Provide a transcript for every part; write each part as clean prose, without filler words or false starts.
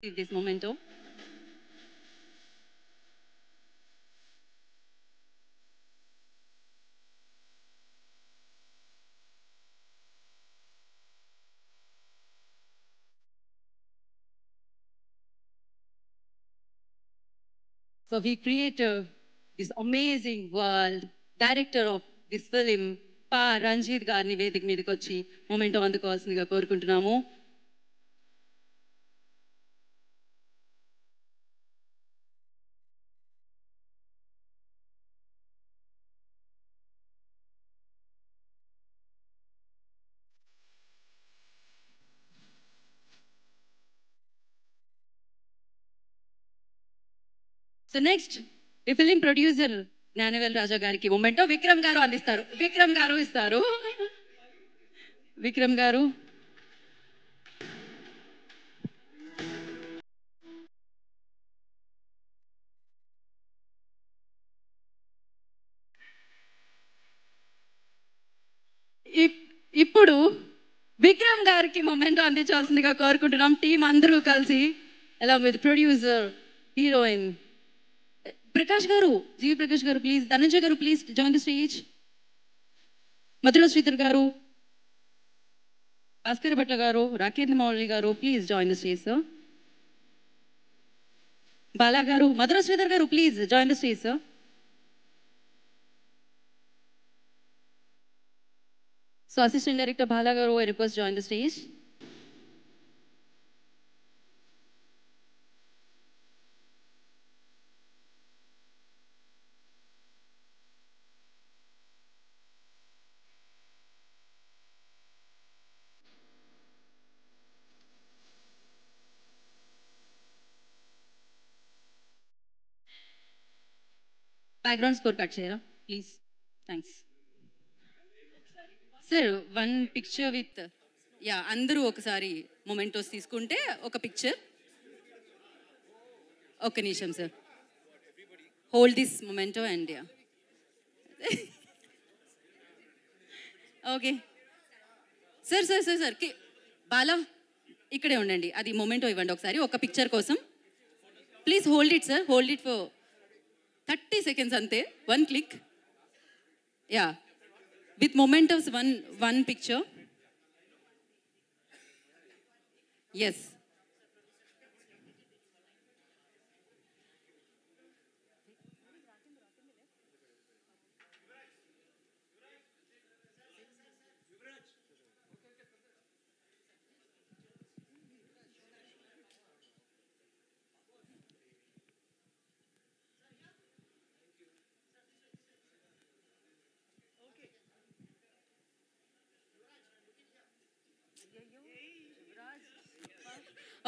this memento. So we created this amazing world. Director of this film, Pa Ranjit గారిని వేదిక మీదకి వచ్చి memento అందుకోవాల్సిందిగా కోరుకుంటున్నాము. సో నెక్స్ట్ ఈ ఫిలిం ప్రొడ్యూసర్ జ్ఞానవేల్ రాజా గారికి మొమెంటో విక్రమ్ గారు అందిస్తారు. విక్రమ్ గారు ఇస్తారు. విక్రమ్ గారు. ఇప్పుడు విక్రమ్ గారికి మొమెంటో అందించాల్సిందిగా కోరుకుంటున్నాం. టీం అందరూ కలిసి along with producer, heroine. Prakash garu, G. Prakash garu, please. Dhananjay garu, please join the stage. Madhura Sridhar garu, Bhaskar Bhatta garu, Rakendra Mauli garu, please join the stage, sir. Bala garu, Madhura Sridhar garu, please join the stage, sir. So Assistant Director Bala garu, I request join the stage. Background score cut cheyara, please. Thanks. Sir, one picture with అందరూ ఒకసారి mementos తీసుకుంటే ఒక picture. ఒక నిమిషం sir, hold this memento and okay sir sir sir sir Bala ఇక్కడే ఉండండి, అది memento ఇవ్వండి ఒకసారి ఒక పిక్చర్ కోసం. Please hold it sir, hold it for 30 seconds అంతే, one click. Yeah, with mementos, one picture. Yes.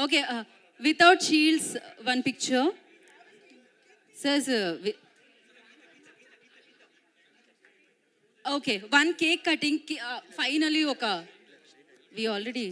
Okay, without shields, one picture. Says, okay, one cake cutting. Finally, okay. We already